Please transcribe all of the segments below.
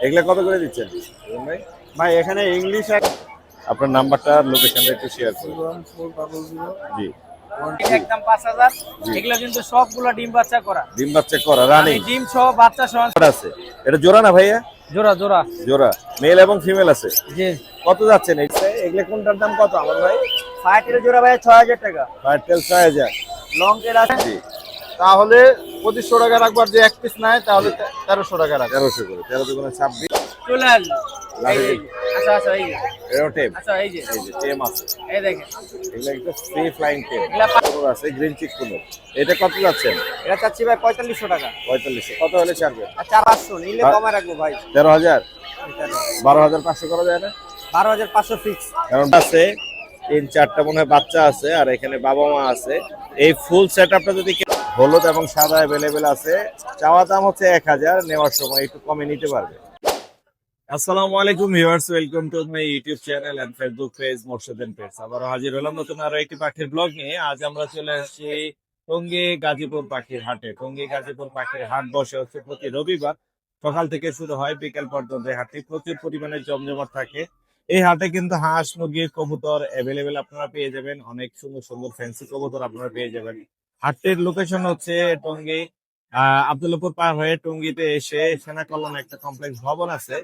এগুলা কত করে দিচ্ছেন ভাই? ভাই এখানে ইংলিশ আপনার নাম্বারটা লোকেশনটা একটু শেয়ার করুন। 1400 জি একদম 5000। জি। এগুলো কিন্তু সবগুলো ডিম বাচ্চা করা, ডিম বাচ্চা করা মানে রানিং ডিম সহ বাচ্চা সহ আছে। এটা জোড়া না ভাইয়া? জোড়া জোড়া। জোড়া মেল এবং ফিমেল আছে। জি। কত যাচ্ছেন এগুলা কোনটার দাম কত আমার ভাই? ফাইটের জোড়া ভাই 6000 টাকা। ফাইভ টেল 6000। লং টেল আছে। জি তাহলে 2500 টাকা রাখবার, যে এক পিস নাই তাহলে 1300 টাকা রাখবে। 1300 করে 13 দুগুণে 26। চলে আসবে। এই যে। আচ্ছা আচ্ছা এই যে। এরো টেম। আচ্ছা এই যে টেম আছে। এই দেখেন। এগুলা একটু ফ্রি ফ্লাইং টেম এগুলা আছে গ্রিন চিক কোন। এটা কত যাচ্ছেন? এটা চাচ্ছি ভাই 4500 টাকা। 4500 কত হলে ছাড়বে? আর 400 নিলে কমে রাখবো ভাই। 13000 12500 করা যায় না? 12500 ফিক্স। কারণ আছে 3-4টা মনে হয় বাচ্চা আছে আর এখানে বাবা মা আছে। এই ফুল সেটআপটা যদি হলুদ এবং সাদা अवेलेबल আছে, চাওয়া দাম হচ্ছে 1000, নেওয়ার সময় একটু কমে নিতে পারবে। আসসালামু আলাইকুম viewers, welcome to my YouTube channel and Facebook page Morshed and page. আবার হাজির হলাম নতুন আরো একটি পাখির ব্লগ নিয়ে। আজ আমরা চলে আসছি টঙ্গী গাজীপুর পাখির হাটে। টঙ্গী গাজীপুর পাখির হাট বসে হচ্ছে প্রতি রবিবার, সকাল থেকে শুরু হয় বিকেল পর্যন্ত। এই হাটটি প্রচুর পরিমাণে জমজমাট থাকে। এই হাটে কিন্তু হাঁস মুরগি কবুতর অ্যাভেলেবেল আপনারা পেয়ে যাবেন। অনেক সুন্দর সুন্দর ফ্যান্সি কবুতর আপনারা পেয়ে যাবেন। হাটটির লোকেশন হচ্ছে টঙ্গী আব্দুল্লাহপুর পার হয়ে টঙ্গীতে এসে সেনা কল্যাণ একটা কমপ্লেক্স ভবন আছে,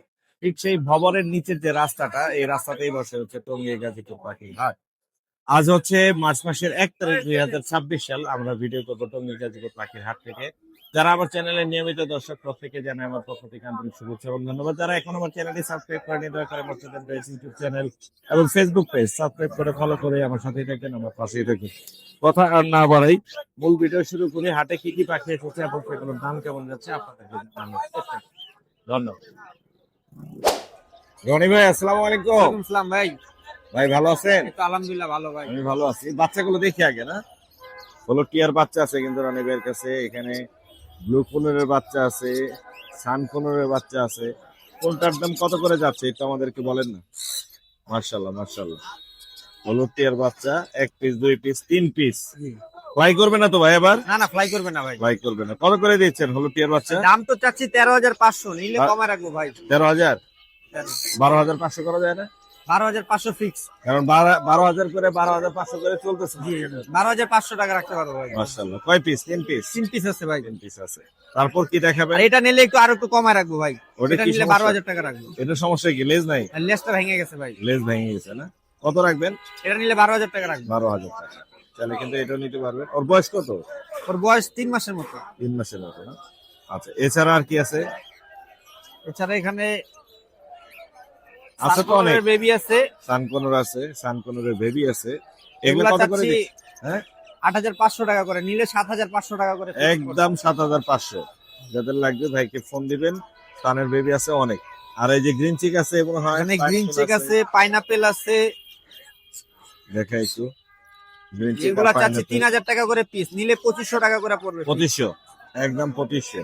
ঠিক সেই ভবনের নিচের যে রাস্তাটা, এই রাস্তাতেই বসে হচ্ছে টঙ্গী গাজীপুর পাখি হাট। আজ হচ্ছে মার্চ মাসের 1 তারিখ 2026 সাল। আমরা ভিডিও করবো টঙ্গী গাজীপুর পাখির হাট থেকে। যারা আমার চ্যানেলের নিয়মিত দর্শক, প্রত্যেকে জানাই আমার পক্ষ থেকে আন্তরিক শুভেচ্ছা এবং ধন্যবাদ। যারা এখন আমার চ্যানেলটি সাবস্ক্রাইব করেনি, দয়া করে আমার ইউটিউব চ্যানেল এবং ফেসবুক পেজ সাবস্ক্রাইব করে ফলো করে আমার সাথেই থাকেন, আমার পাশেই থাকেন। কথা আর না বাড়াই, মূল ভিডিও শুরু করি। হাটে কি কি পাখি এসেছে এবং সেগুলোর দাম কেমন যাচ্ছে আপনাদেরকে জানানোর চেষ্টা করি। ধন্যবাদ। রনি ভাই আসসালামু আলাইকুম। ওয়ালাইকুম আসসালাম ভাই। ভাই ভালো আছেন? এই তো আলহামদুলিল্লাহ ভালো ভাই। আমি ভালো আছি। বাচ্চাগুলো দেখি আগে না, হলো টিয়ার বাচ্চা আছে কিন্তু রনি ভাইয়ের কাছে। এখানে ব্লু কুনুরের বাচ্চা আছে, সান কুনুরের বাচ্চা আছে। কোনটার দাম কত করে যাচ্ছে এটা আমাদেরকে বলেন না। মার্শাল্লাহ মার্শাল্লাহ, হলুদ টিয়ার বাচ্চা 1 পিস 2 পিস 3 পিস। ফ্লাই করবে না তো ভাই? এবার না না, ফ্লাই করবে না ভাই। ফ্লাই করবে না। কত করে দিচ্ছেন হলুদ টিয়ার বাচ্চা? দাম তো চাচ্ছি 13500, নিলে কমে রাখবো ভাই। 13000 12500 করা যায় না? 12500 ফিক্স। কারণ 12000 করে 12500 করে চলতেছে। 12500 টাকা রাখতে পারবো ভাই। মাশাআল্লাহ। কয় পিস? 3 পিস। 3 পিস আছে ভাই। 3 পিস আছে। তারপর কি দেখাবেন? আর এটা নিলে আর একটু কমে রাখবো ভাই। ওটা এটা কি নিলে সমস্যা? 12000 টাকা রাখবো। এটা সমস্যা কি? লেজ নাই? আর লেজটা ভেঙে গেছে ভাই। লেজ ভেঙে গেছে না? কত রাখবেন? এটা নিলে 12000 টাকা রাখবো। 12000 টাকা। তাহলে কিন্তু এটাও নিতে পারবেন। ওর বয়স কত? ওর বয়স 3 মাসের মতো। 3 মাসের মতো না? আচ্ছা, এছাড়া আর কি আছে? এছাড়া এখানে আছে তো অনেক। বেবি আছে, সানকোনর আছে, সানকোনরের বেবি আছে। এগুলো এগুলা কত করে চাচ্ছি দিচ্ছেন? হ্যাঁ 8500 টাকা করে, নিলে 7500 টাকা করে। একদম 7500। যাদের লাগবে ভাইকে ফোন দিবেন। সানের বেবি আছে অনেক। আর এই যে গ্রিন চিক আছে এবং এখানে গ্রিন চেক আছে, পাইনাপেল আছে। দেখাই একটু। গ্রিন চিক এগুলা চাচ্ছি 3000 টাকা করে পিস, নিলে 2500 টাকা করে পড়বে। 2500, একদম 2500।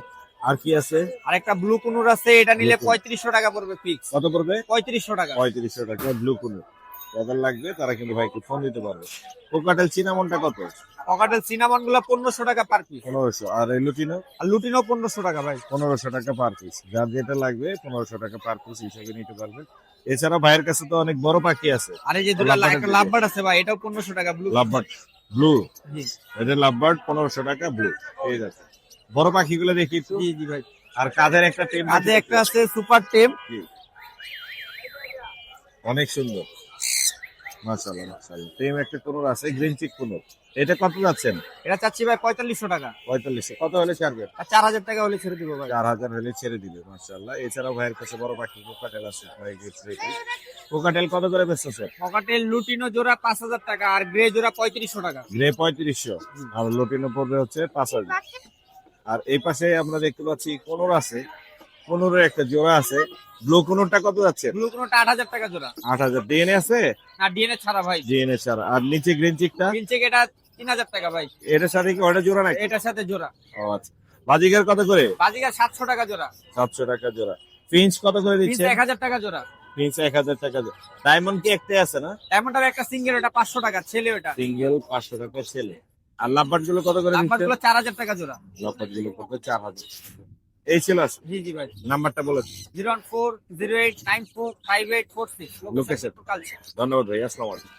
আর কি আছে? আর একটা ব্লু কুনুর আছে, এটা নিলে 3500 টাকা পড়বে ফিক্স। কত পড়বে? 3500 টাকা। 3500 টাকা ব্লু কুনুর। যাদের লাগবে তারা কিন্তু ভাইকে ফোন দিতে পারবে। কোকাটেল চিনামনটা কত? পকাটেল সিনামন গুলা 1500 টাকা পার পিস। 1500। আর এই লুটিনো? আর লুটিনো 1500 টাকা ভাই। 1500 টাকা পার পিস। যার যেটা লাগবে 1500 টাকা পার পিস হিসেবে নিতে পারবে। এছাড়া ভাইয়ের কাছে তো অনেক বড় পাখি আছে। আর এই যে দুটো একটা লাভবার্ড আছে ভাই, এটাও 1500 টাকা ব্লু। লাভবার্ড ব্লু, জি এটা লাভবার্ড 1500 টাকা ব্লু। ঠিক আছে, বড় পাখিগুলো দেখি একটু। জি জি ভাই। আর কাদের একটা টেম আজে একটা আছে সুপার টেম। অনেক সুন্দর, মাশাআল্লাহ মাশাআল্লাহ। টেম একটা কোনর আছে, গ্রিন চিক কোনর। এটা কত যাচ্ছেন? এটা চাচ্ছি ভাই 4500 টাকা। 4500। কত হলে ছাড়বে? আর 4000 টাকা হলে ছেড়ে দিব ভাই। 4000 হলে ছেড়ে দিবে, মাশাআল্লাহ। এছাড়াও ভাইয়ের কাছে বড় পাখি কোকাটেল আছে, ভাই গিফট রেখে। কোকাটেল কত করে বেচতেছে? পকাটেল লুটিনো জোড়া 5000 টাকা, আর গ্রে জোড়া 3500 টাকা। গ্রে 3500 আর লুটিনো পড়বে হচ্ছে 5000। আর এই পাশে আমরা দেখতে পাচ্ছি কোনর আছে, কোনরের একটা জোড়া আছে। ব্লু কোনরটা কত যাচ্ছে? ব্লু কোনোটা 8000 টাকা জোড়া। 8000। ডিএনএ আছে? না ডিএনএ ছাড়া ভাই। ডিএনএ ছাড়া। আর নিচে গ্রিন চিকটা? গ্রিন চেক এটা 3000 টাকা ভাই। এটার সাথে কি ওটা জোড়া নাকি? এটার সাথে জোড়া। ও আচ্ছা। বাজিগার কত করে? বাজিকার 700 টাকা জোড়া। 700 টাকা জোড়া। ফিঞ্চ কত করে পিস দিচ্ছে? 1000 টাকা জোড়া। ফিঞ্চ 1000 টাকা জোড়া। ডায়মন্ড কি একটাই আছে না? ডায়মন্ডের একটা সিঙ্গেল, ওটা 500 টাকা ছেলে ওটা। সিঙ্গেল 500 টাকা ছেলে। আর লাভবার্ড গুলো কত করে নাম্বার দিচ্ছে? গুলো 4000 টাকা জোড়া। লাভবার্ড গুলো পড়বে 4000। এই ছিল আজকে। জি জি ভাই। নাম্বারটা বলে দিন। 01408945846 লোকেশন। কালচা। ধন্যবাদ ভাই, আসসালামু আলাইকুম।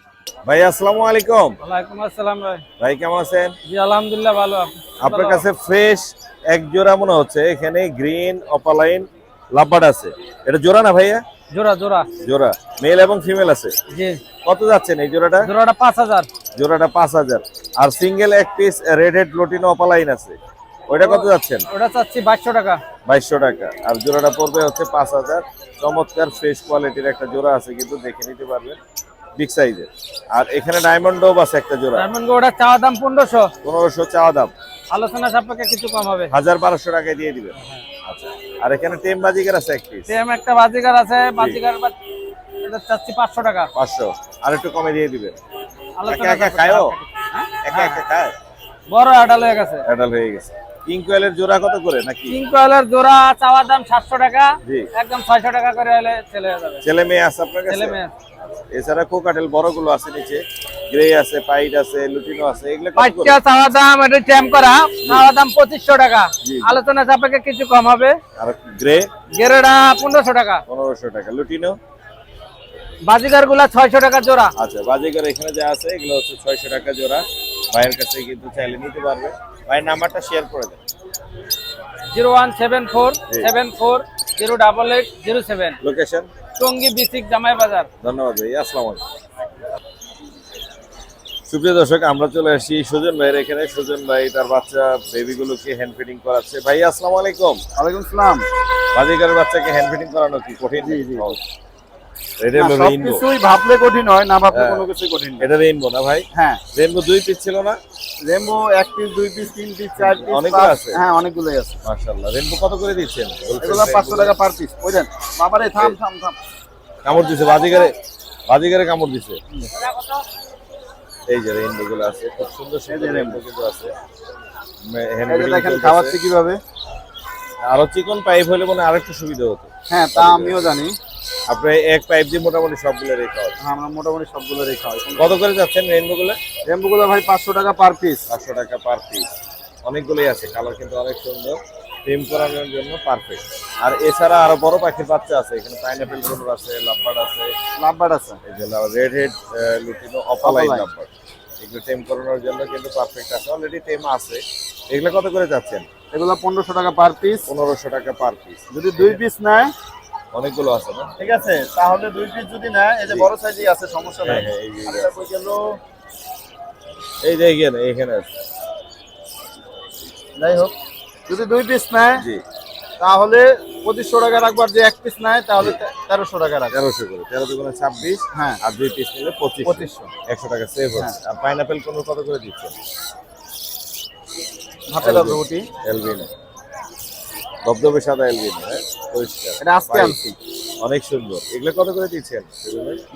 ভাই আসসালামু আলাইকুম। ওয়ালাইকুম আসসালাম ভাই। ভাই কেমন আছেন? জি আলহামদুলিল্লাহ ভালো। আপনার কাছে ফ্রেশ এক জোড়া মনে হচ্ছে, এখানে গ্রিন অপালাইন লাভবার্ড আছে। এটা জোড়া না ভাইয়া? জোড়া জোড়া। জোড়া, মেল এবং ফিমেল আছে। জি। কত যাচ্ছেন এই জোড়াটা? জোড়াটা 5000। জোড়াটা 5000। আর সিঙ্গেল এক piece red head lutino opaline আছে, ওইটা কত যাচ্ছেন? ওটা চাচ্ছি 2200 টাকা। 2200 টাকা। আর জোড়াটা পড়বে হচ্ছে 5000। চমৎকার ফ্রেশ কোয়ালিটির একটা জোড়া আছে, কিন্তু দেখে নিতে পারবেন, বিগ সাইজের। আর এখানে ডায়মন্ড ডোব আছে একটা জোড়া। ডায়মন্ড গোটা চাওয়া দাম 1500। 1500 চাওয়া দাম, আলোচনা সাপেক্ষে কিছু কম হবে। 1200 টাকায় দিয়ে দিবেন। আচ্ছা। আর এখানে টেম বাজিকার আছে এক পিস। সেম একটা বাজিকার আছে, বাজিকার এটা চাচ্ছি 500 টাকা। 500। আর একটু কমে দিয়ে দিবেন। আলোচনা একা খায়ও? হ্যাঁ? একা একা খায়? বড় আডাল হয়ে গেছে। অ্যাডাল হয়ে গেছে। কিং কোয়েলের জোড়া কত করে নাকি? কিং কয়েলের জোড়া চাওয়া দাম 700 টাকা। জি। একদম 600 টাকা করে হলে ছেলে হয়ে যাবে। ছেলে মেয়ে আছে আপনার কাছে? ছেলে মেয়ে। এছাড়া কোকাটেল বড়গুলো আছে নিচে, গ্রে আছে, পাইট আছে, লুটিনো আছে, এগুলো কত করে? পাঁচটা চাওয়া দাম, এটা ট্যাম করা চাওয়া দাম 2500 টাকা। জি। আলোচনা সাপেক্ষে কিছু কম হবে। আর গ্রে গেরেডা 1500 টাকা। 1500 টাকা। লুটিনো? বাজিগার গুলা 600 টাকা জোড়া। আচ্ছা, বাজিকার এখানে যা আছে এগুলো হচ্ছে 600 টাকা জোড়া। ভাইয়ের কাছে কিন্তু চাইলে নিতে পারবে। ভাইয়ের নাম্বারটা শেয়ার করে দেন। 01740808807। লোকেশন? টঙ্গী বিসিক জামাই বাজার। ধন্যবাদ ভাই, আসসালামু আলাইকুম। সুপ্রিয় দর্শক, আমরা চলে আসি সুজন ভাইয়ের এখানে। সুজন ভাই তার বাচ্চা বেবিগুলোকে হ্যান্ড ফিডিং করাচ্ছে। ভাই আসসালামু আলাইকুম। ওয়ালাইকুম সালাম। বাজিকারের বাচ্চাকে হ্যান্ড ফিডিং করানো কি কঠিন? জি, জি। এটা হলো রেইনবো। সবকিছুই ভাবলে কঠিন হয়, না ভাবলে হ্যাঁ। কোনো কিছুই কঠিন না। এটা রেইনবো না ভাই? হ্যাঁ। রেইনবো 2 পিস ছিল না? Rambo 1 piece 2 piece 3 piece 4 piece অনেকগুলো আছে। হ্যাঁ, অনেকগুলোই আছে। মাশাআল্লাহ। রেইনবো কত করে দিচ্ছেন? এগুলো 500 টাকা পার পিস। বুঝলেন বাবারে? থাম থাম থাম। কামড় দিছে বাজিকারে, বাজিকারে কামড় দিছে। এই যে রেইনবো গুলো আছে, খুব সুন্দর সুন্দর রেইনবো কিন্তু আছে। হ্যান্ড এই যে ফিডিং দেখেন চলতেছে। খাওয়াচ্ছে কিভাবে। আরো চিকন পাইপ হলে মনে হয় আরেকটু সুবিধা হতো। হ্যাঁ, তা আমিও জানি। আপনি এক পাইপ দিয়ে মোটামুটি সবগুলো রেখা হবে। হ্যাঁ, আমরা মোটামুটি সবগুলো রেখা হয়। কত করে যাচ্ছেন রেইনবো গুলো? রেমবোগুলো ভাই 500 টাকা পার পিস। 500 টাকা পার পিস। অনেকগুলোই আছে, কালার কিন্তু অনেক সুন্দর, টেম করানোর জন্য পারফেক্ট। আর এছাড়া আরো বড় পাখির বাচ্চা আছে এখানে, পাইনাপেল কোনোর আছে, লাভবার্ড আছে, লাভবার্ড আছে। এই যে red head lutino opaline opaline. Lovebird, এগুলো টেম করানোর জন্য কিন্তু পারফেক্ট আছে, অলরেডি টেম আছে। এগুলো কত করে যাচ্ছেন? এগুলো 1500 টাকা পার পিস। 1500 টাকা পার পিস। যদি 2 পিস নেয়, অনেকগুলো আছে না? ঠিক আছে, তাহলে 2 পিস যদি নেয়, এই যে জি। বড় সাইজই আছে, সমস্যা নাই। হ্যাঁ, এই যে আরেকটা কই গেল? এই যে এখানে আছে। যাই হোক, যদি 2 পিস নেয় জি। তাহলে 2500 টাকা রাখবো, আর যে 1 পিস নেয় তাহলে 1300 টাকা রাখবো। 1300 করে, 13 দুগুণে 26। হ্যাঁ। আর 2 পিস নিলে 2500। 100 টাকা সেভ হচ্ছে। আর পাইনাপেল কোন কত করে দিচ্ছেন? হাতে লাগবে ওটি। এলবিনো, ধবধবে সাদা এলবিনো, হ্যাঁ, পরিষ্কার। এটা আজকে White, আনছি অনেক সুন্দর। এগুলো কত করে দিচ্ছেন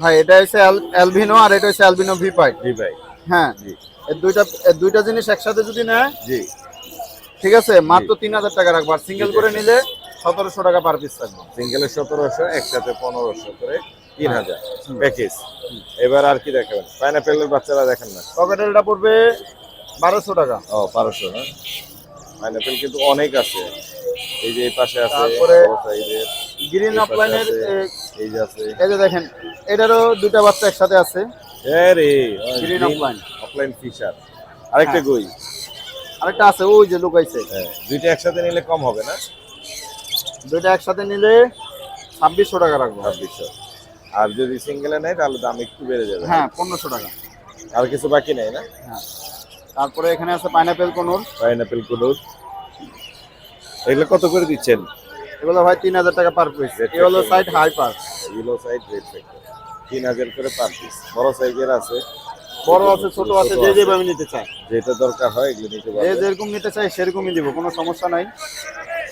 ভাই। এটা হচ্ছে অ্যালবিনো, আর এটা হচ্ছে অ্যালবিনো ভি পাই। জি ভাই? হ্যাঁ, জি এই দুইটা জিনিস একসাথে যদি নেয়, জি। ঠিক আছে, মাত্র 3000 টাকা রাখবো। আর সিঙ্গেল করে নিলে 1700 টাকা পার পিস থাকবে। সিঙ্গেলে 1700, একসাথে 1500 করে, 3000 প্যাকেজ। এবার আর কি দেখাবেন? পাইনাপেলের বাচ্চারা দেখেন না? পকেটেলটা পড়বে 1200 টাকা। ও 1200 না? পাইনাপেল কিন্তু অনেক আছে। এই যে এই পাশে আছে, তারপরে বড় সাইজের। গ্রিন এই পাশে অফলাইনের আছে, এই যে আছে। এই যে দেখেন, এটারও দুইটা বাচ্চা একসাথে আছে। আরে গ্রিন অফলাইন। Offline fisher. আরেকটা হ্যাঁ। কই? আরেকটা আছে, ওই যে লুকাইছে। হ্যাঁ, দুইটা একসাথে নিলে কম হবে না? দুইটা একসাথে নিলে 2600 টাকা রাখবো। 2600। আর যদি সিঙ্গেলে নেয় তাহলে দাম একটু বেড়ে যাবে। হ্যাঁ, 1500 টাকা। আর কিছু বাকি নেই না? হ্যাঁ। তারপরে এখানে আছে পাইনাপেল কোনোর। পাইনাপেল কুনুর, এগুলো কত করে দিচ্ছেন? এগুলো ভাই 3000 টাকা পার পিস। Red এই হলো Factor সাইড হাই পার। ইয়েলো সাইড রেড ফ্যাক্টর, 3000 করে পার পিস। বড় সাইজের আছে, বড় আছে, ছোট আছে, যে যেভাবে নিতে চায়। যেটা দরকার হয় এগুলো নিতে যে পারবেন। যেরকম নিতে চায় সেরকমই দিব, কোনো সমস্যা নাই।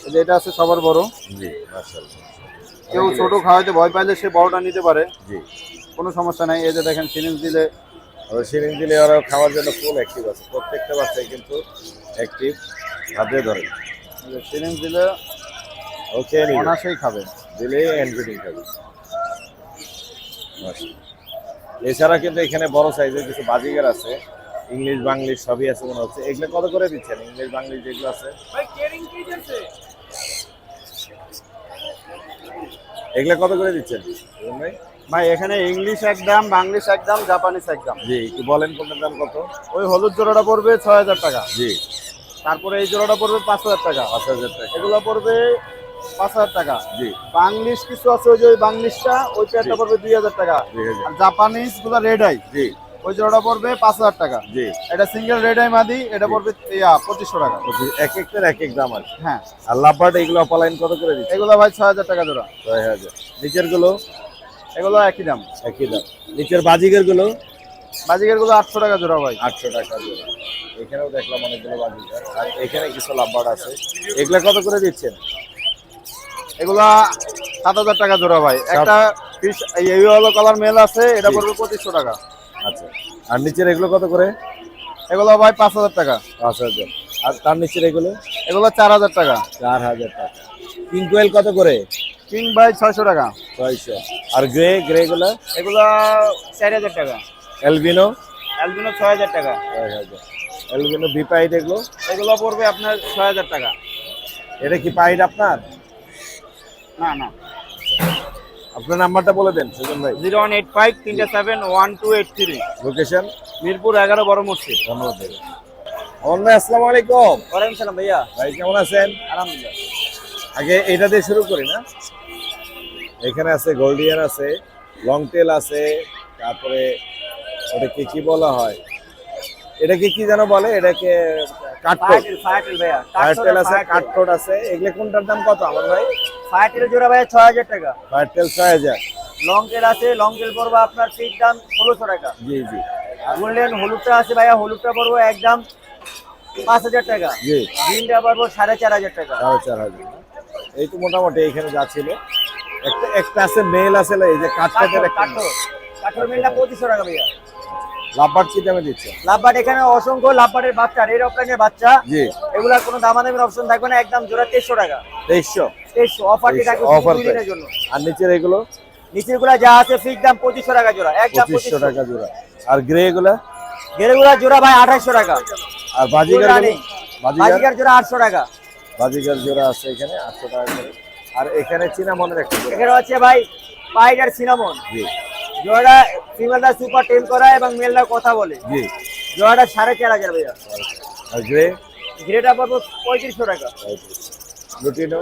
এই যে এটা আছে সবার বড়। জি, মাশাআল্লাহ। কেউ ছোট খাওয়াইতে ভয় পাইলে সে বড়টা নিতে পারে, জি। কোনো সমস্যা নাই। এই যে দেখেন, সিরিঞ্জ দিলে, আর সিরিঞ্জ দিলে ওরা খাওয়ার জন্য ফুল অ্যাক্টিভ আছে, প্রত্যেকটা বাচ্চাই কিন্তু অ্যাক্টিভ, হাতে ধরে। সিরিঞ্জ দিলে ওকে, অনাসেই খাবে। দিলেই হ্যান্ড ফিডিং খাবে। মাশাআল্লাহ। এছাড়া কিন্তু এখানে বড় সাইজের কিছু বাজিগার আছে, ইংলিশ বাংলিশ সবই আছে মনে হচ্ছে। এগুলো কত করে দিচ্ছেন? ইংলিশ বাংলিশ যেগুলো আছে এগুলা কত করে দিচ্ছেন সুজন ভাই? ভাই এখানে ইংলিশ এক দাম, বাংলিশ এক দাম, জাপানিজ এক দাম। জি একটু বলেন কোনটার দাম কত? ওই হলুদ জোড়াটা পড়বে ৬,০০০ টাকা। জি তারপরে এই জোড়াটা পড়বে ৫,০০০ টাকা। ৫,০০০ টাকা। এগুলো পড়বে ৫,০০০ টাকা। জি বাংলিশ কিছু আছে, ওই যে ওই বাংলিশটা ওই পেয়ারটা পড়বে ২,০০০ টাকা। ২,০০০। আর জাপানিজ গুলো রেড আই, জি ওই জোড়াটা পড়বে ৫,০০০ টাকা। জি এটা সিঙ্গেল রেড আই মাদি, এটা পড়বে ২৫০০ টাকা। এক একটার এক এক দাম আছে। হ্যাঁ, আর লাভবার্ড এগুলো অপালাইন কত করে দিচ্ছে? এগুলো ভাই ৬,০০০ টাকা জোড়া। ৬,০০০। নিচের গুলো এগুলো একই দাম। একই দাম। নিচের বাজিকের গুলো বাজিকের গুলো ৮০০ টাকা জোড়া ভাই। ৮০০ টাকা জোড়া। এখানেও দেখলাম অনেকগুলো বাজিকার, আর এখানে কিছু লাভবার্ড আছে। এগুলা কত করে দিচ্ছেন? এগুলা ৭,০০০ টাকা জোড়া ভাই। একটা ফিশ ইয়েলো কালার মেল আছে, এটা জি। পড়বে ২৫০০ টাকা। আচ্ছা, আর নিচের এগুলো কত করে? এগুলো ভাই ৫,০০০ টাকা। ৫,০০০। আর তার নিচের এগুলো এগুলো ৪,০০০ টাকা। ৪,০০০ টাকা। কিং কোয়েল কত করে? কিং ভাই ৬০০ টাকা। ৬০০। আর গ্রে গুলো? এগুলো ৪,০০০ টাকা। এলবিনো? অ্যালবিনো ৬,০০০ টাকা। ৬,০০০। এলবিনো বিপাইট এগুলো? এগুলো পড়বে আপনার ৬,০০০ টাকা। এটা কি পাইট আপনার? না না, আপনার নাম্বারটা বলে দেন সুজন ভাই। 0185 377 লোকেশন? মিরপুর ১১ বড় মসজিদ। ধন্যবাদ ভাই। অমন ভাই আসসালামু আলাইকুম। ওয়ালাইকুম সালাম ভাইয়া। ভাই কেমন আছেন? আলহামদুলিল্লাহ। আগে এটা দিয়ে শুরু করি না? এখানে আছে গোল্ডিয়ান আছে, লং টেল আছে, তারপরে ওটাকে কি বলা হয়, এটাকে কি যেন বলে, এটাকে কাঠঠোট। ফায়ারটেল ভাইয়া। ফায়ারটেল আছে, কাঠঠোট আছে। এগুলো কোনটার দাম কত আমার ভাই? ফায়ারটেল জোড়া ভাইয়া ৬,০০০ টাকা। ফায়ারটেল ৬,০০০। লং টেল আছে, লং টেল পড়বে আপনার ফিক্স দাম ১৬০০ টাকা। জি জি গোল্ডেন হলুদটা আছে ভাইয়া, হলুদটা পড়বে একদম ৫,০০০ টাকা। জি। গ্রিনটা পড়বে ৪,৫০০ টাকা। ৪,৫০০। এই তো মোটামুটি এখানে যা ছিল। একটা একটা আছে মেল আছে, এই যে কাঠঠোটের একটা কাঠোর মিলটা ২৫০০ টাকা ভাইয়া। লাভবার্ড কি দামে দিচ্ছে? লাভবার্ড এখানে অসংখ্য লাভবার্ডের বাচ্চা, রেড অফলাইনের বাচ্চা। জি এগুলা কোনো দামাদামির অপশন থাকবে না, একদম জোড়া ২৩০০ টাকা। ২৩০০। ২৩০০ অফারটি থাকবে অফার শুধু দুদিনের জন্য। আর নিচের এগুলো? নিচের গুলা যা আছে ফিক্স দাম ২৫০০ টাকা জোড়া, একদম ২৫০০ টাকা জোড়া। আর গ্রে এগুলা? গেরেগুলা জোড়া ভাই ২৮০০ টাকা। আর বাজিগার? বাজিগার বাজিকার জোড়া ৮০০ টাকা। বাজিগার জোড়া আছে এখানে ৮০০ টাকা করে। আর এখানে চিনামনের একটা জোড়া। এখানে হচ্ছে ভাই পাইড আর সিনামন। জি জোড়াটা ফিমেলটা সুপার টেম করা এবং মেলটা কথা বলে। জি। জোড়াটা ৪,৫০০ ভাইয়া। আর গ্রে? গ্রেটা পড়বে ৩৫০০ টাকা। লুটিনো?